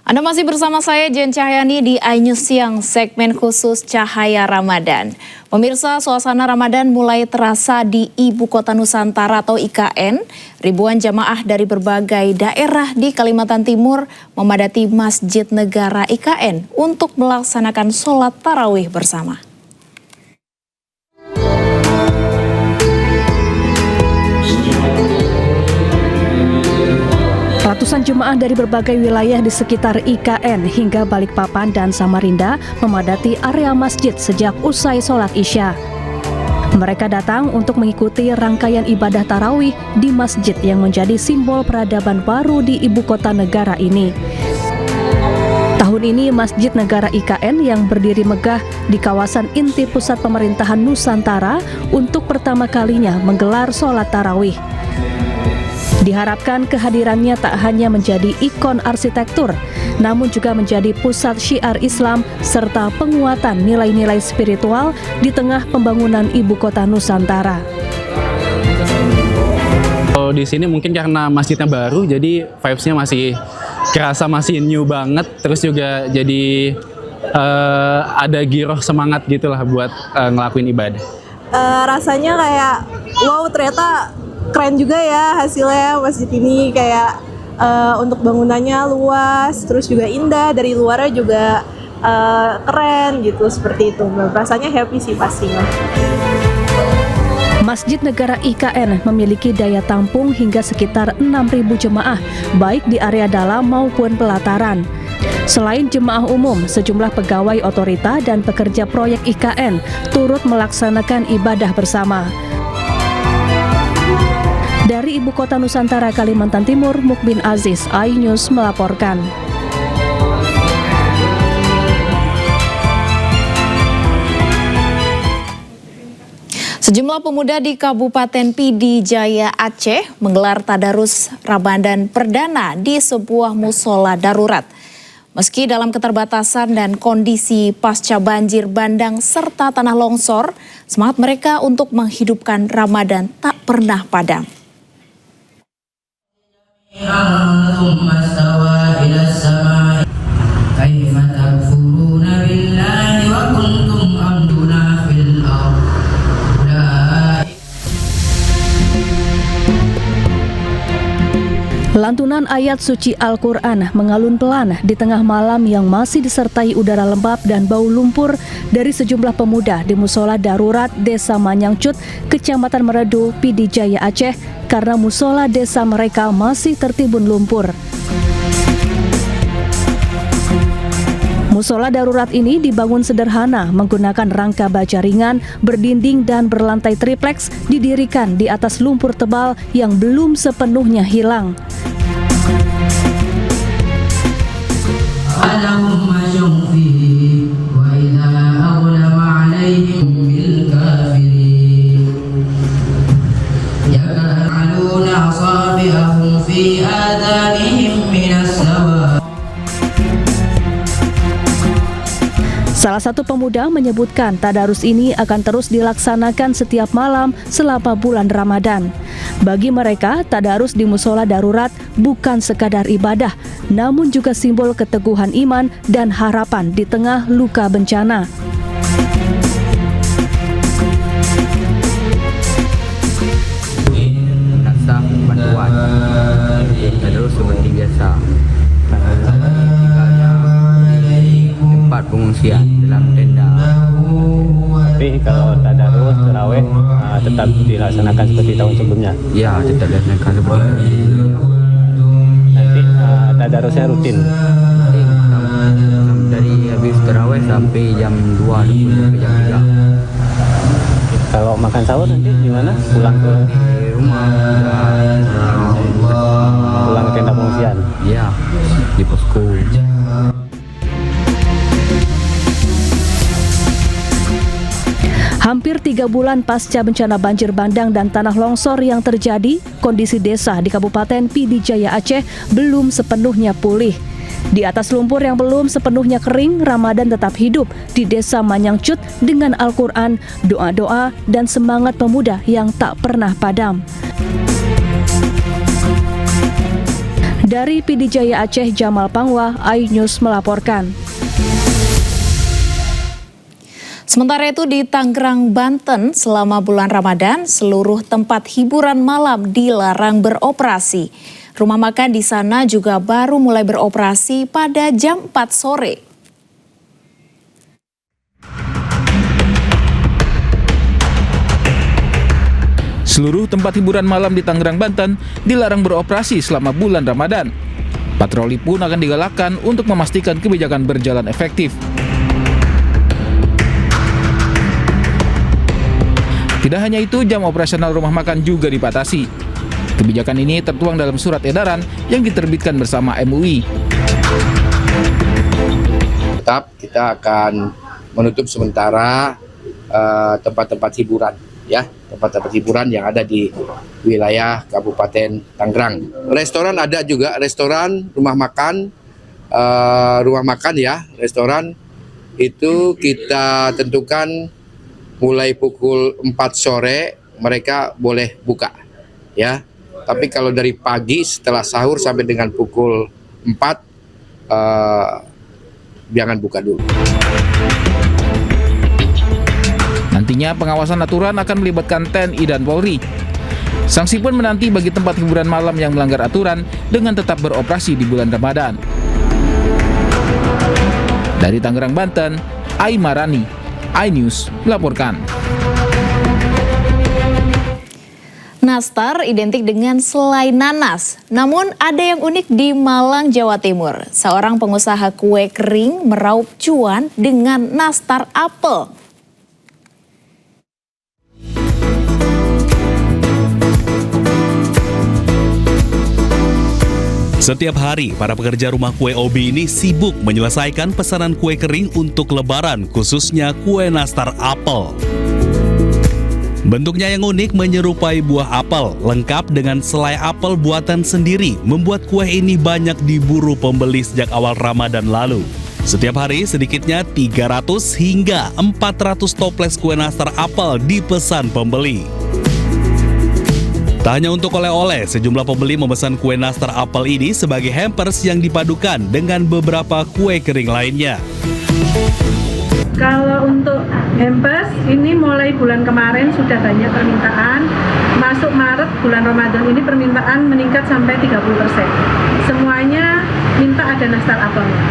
Anda masih bersama saya Jen Cahyani di iNews Siang, segmen khusus Cahaya Ramadan. Pemirsa, suasana Ramadan mulai terasa di Ibu Kota Nusantara atau IKN. Ribuan jamaah dari berbagai daerah di Kalimantan Timur memadati Masjid Negara IKN untuk melaksanakan sholat tarawih bersama. Ratusan jemaah dari berbagai wilayah di sekitar IKN hingga Balikpapan dan Samarinda memadati area masjid sejak usai sholat Isya. Mereka datang untuk mengikuti rangkaian ibadah tarawih di masjid yang menjadi simbol peradaban baru di ibu kota negara ini. Tahun ini Masjid Negara IKN yang berdiri megah di kawasan inti pusat pemerintahan Nusantara untuk pertama kalinya menggelar sholat tarawih. Diharapkan kehadirannya tak hanya menjadi ikon arsitektur, namun juga menjadi pusat syiar Islam serta penguatan nilai-nilai spiritual di tengah pembangunan ibu kota Nusantara. Kalau di sini mungkin karena masjidnya baru, jadi vibes-nya masih kerasa masih new banget, terus juga jadi ada giroh semangat gitulah buat ngelakuin ibadah. Rasanya kayak wow, ternyata keren juga ya hasilnya masjid ini, kayak untuk bangunannya luas, terus juga indah, dari luarnya juga keren gitu, seperti itu. Rasanya happy sih pastinya. Masjid Negara IKN memiliki daya tampung hingga sekitar 6.000 jemaah, baik di area dalam maupun pelataran. Selain jemaah umum, sejumlah pegawai otorita dan pekerja proyek IKN turut melaksanakan ibadah bersama. Dari Ibu Kota Nusantara Kalimantan Timur, Mukbin Aziz, iNews melaporkan. Sejumlah pemuda di Kabupaten Pidi Jaya Aceh menggelar tadarus Ramadan perdana di sebuah musola darurat. Meski dalam keterbatasan dan kondisi pasca banjir bandang serta tanah longsor, semangat mereka untuk menghidupkan Ramadan tak pernah padam. Lantunan ayat suci Al-Quran mengalun pelan di tengah malam yang masih disertai udara lembab dan bau lumpur dari sejumlah pemuda di musola darurat Desa Manyangcut, Kecamatan Meredu, Pidi Jaya Aceh, karena musola desa mereka masih tertimbun lumpur. Musola darurat ini dibangun sederhana menggunakan rangka baja ringan, berdinding dan berlantai tripleks, didirikan di atas lumpur tebal yang belum sepenuhnya hilang. Salah satu pemuda menyebutkan tadarus ini akan terus dilaksanakan setiap malam selama bulan Ramadan. Bagi mereka, tadarus di musola darurat bukan sekadar ibadah, namun juga simbol keteguhan iman dan harapan di tengah luka bencana. Rasa bantuan, tadarus seperti biasa. Tempat pengungsian dalam tenda. Tapi kalau tadarus tarawih tetap dilaksanakan seperti tahun sebelumnya. Ya, tetap dilaksanakan seperti Nanti tadarusnya rutin. Dari habis tarawih sampai jam 2 sampai jam 3. Kalau makan sahur nanti gimana? Pulang ke rumah. Pulang ke tenda pengungsian. Ya, di posko. Hampir 3 bulan pasca bencana banjir bandang dan tanah longsor yang terjadi, kondisi desa di Kabupaten Pidi Jaya Aceh belum sepenuhnya pulih. Di atas lumpur yang belum sepenuhnya kering, Ramadan tetap hidup di Desa Manyangcut dengan Al-Quran, doa-doa, dan semangat pemuda yang tak pernah padam. Dari PD Jaya Aceh, Jamal Pangwa, iNews melaporkan. Sementara itu di Tangerang, Banten, selama bulan Ramadan, seluruh tempat hiburan malam dilarang beroperasi. Rumah makan di sana juga baru mulai beroperasi pada jam 4 sore. Seluruh tempat hiburan malam di Tangerang, Banten dilarang beroperasi selama bulan Ramadan. Patroli pun akan digalakkan untuk memastikan kebijakan berjalan efektif. Tidak hanya itu, jam operasional rumah makan juga dibatasi. Kebijakan ini tertuang dalam surat edaran yang diterbitkan bersama MUI. Tetap kita akan menutup sementara tempat-tempat hiburan, ya, tempat-tempat hiburan yang ada di wilayah Kabupaten Tangerang. Restoran ada juga, restoran, rumah makan ya, restoran itu kita tentukan mulai pukul 4 sore mereka boleh buka, ya. Tapi kalau dari pagi setelah sahur sampai dengan pukul 4 jangan buka dulu. Nantinya pengawasan aturan akan melibatkan TNI dan Polri. Sanksi pun menanti bagi tempat hiburan malam yang melanggar aturan dengan tetap beroperasi di bulan Ramadan. Dari Tangerang, Banten, Aimarani, iNews melaporkan. Nastar identik dengan selai nanas, namun ada yang unik di Malang, Jawa Timur. Seorang pengusaha kue kering meraup cuan dengan nastar apel. Setiap hari, para pekerja rumah kue Obi ini sibuk menyelesaikan pesanan kue kering untuk Lebaran, khususnya kue nastar apel. Bentuknya yang unik menyerupai buah apel, lengkap dengan selai apel buatan sendiri, membuat kue ini banyak diburu pembeli sejak awal Ramadan lalu. Setiap hari sedikitnya 300 hingga 400 toples kue nastar apel dipesan pembeli. Tak hanya untuk oleh-oleh, sejumlah pembeli memesan kue nastar apel ini sebagai hampers yang dipadukan dengan beberapa kue kering lainnya. Kalau untuk hampers, ini mulai bulan kemarin sudah banyak permintaan. Masuk Maret, bulan Ramadan ini permintaan meningkat sampai 30%. Semuanya minta ada nastar apelnya.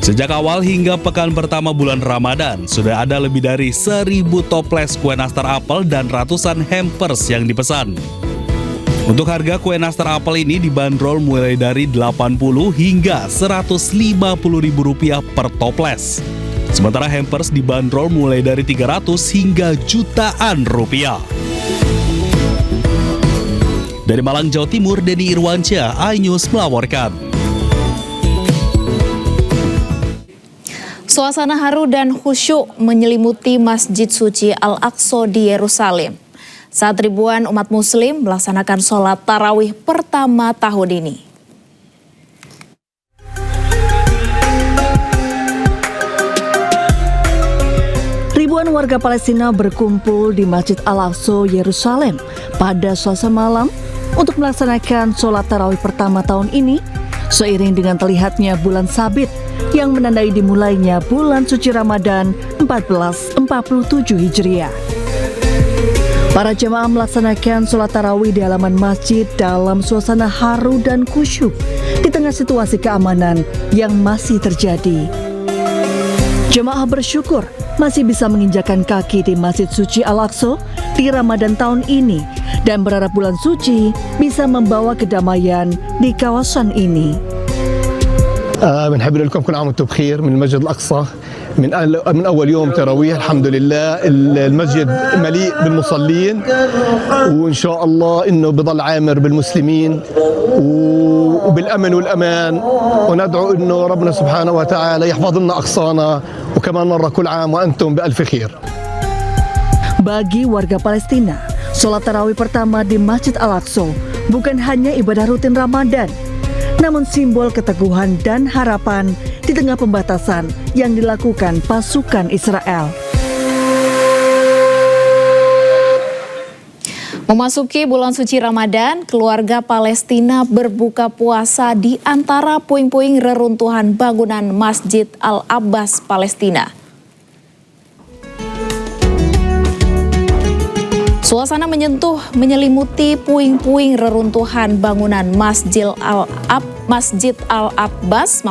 Sejak awal hingga pekan pertama bulan Ramadan, sudah ada lebih dari 1.000 toples kue nastar apel dan ratusan hampers yang dipesan. Untuk harga kue nastar apel ini dibanderol mulai dari Rp80 hingga Rp150.000 per toples. Sementara hampers dibanderol mulai dari 300 hingga jutaan rupiah. Dari Malang, Jawa Timur, Denny Irwansyah, iNews melaporkan. Suasana haru dan khusyuk menyelimuti Masjid Suci Al-Aqsa di Yerusalem saat ribuan umat muslim melaksanakan sholat tarawih pertama tahun ini. Ribuan warga Palestina berkumpul di Masjid Al-Aqsa Yerusalem pada Selasa malam untuk melaksanakan sholat tarawih pertama tahun ini, seiring dengan terlihatnya bulan sabit yang menandai dimulainya bulan suci Ramadan 1447 Hijriah. Para jemaah melaksanakan sholat tarawih di halaman masjid dalam suasana haru dan khusyuk di tengah situasi keamanan yang masih terjadi. Jemaah bersyukur masih bisa menginjakan kaki di Masjid Suci Al-Aqsa di Ramadan tahun ini dan berharap bulan suci bisa membawa kedamaian di kawasan ini. بنحب لكم كل عام وانتم بخير من المسجد الأقصى من أول يوم تراويح. الحمد لله المسجد مليء بالمصلين وإن شاء الله إنه بضل عامر بالمسلمين وبالأمن والأمان وندعو إنه ربنا سبحانه وتعالى يحفظ لنا أقصانا وكمان مرة كل عام وأنتم بألف خير. Bagi warga Palestina, sholat tarawih pertama di Masjid Al-Aqsa bukan hanya ibadah rutin Ramadan, namun simbol keteguhan dan harapan di tengah pembatasan yang dilakukan pasukan Israel. Memasuki bulan suci Ramadan, keluarga Palestina berbuka puasa di antara puing-puing reruntuhan bangunan Masjid Al-Abbas Palestina. Suasana menyelimuti puing-puing reruntuhan bangunan Masjid Al-Abbas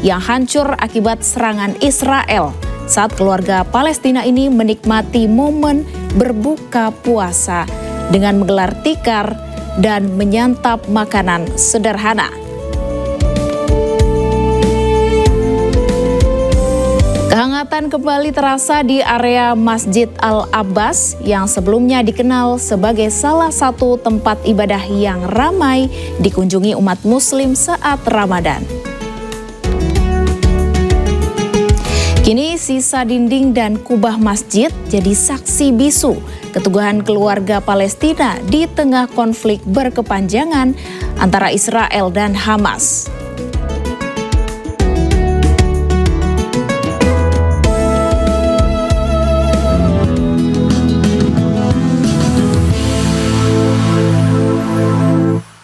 yang hancur akibat serangan Israel. Saat keluarga Palestina ini menikmati momen berbuka puasa dengan menggelar tikar dan menyantap makanan sederhana. Kehangatan kembali terasa di area Masjid Al-Abbas yang sebelumnya dikenal sebagai salah satu tempat ibadah yang ramai dikunjungi umat Muslim saat Ramadan. Kini sisa dinding dan kubah masjid jadi saksi bisu keteguhan keluarga Palestina di tengah konflik berkepanjangan antara Israel dan Hamas.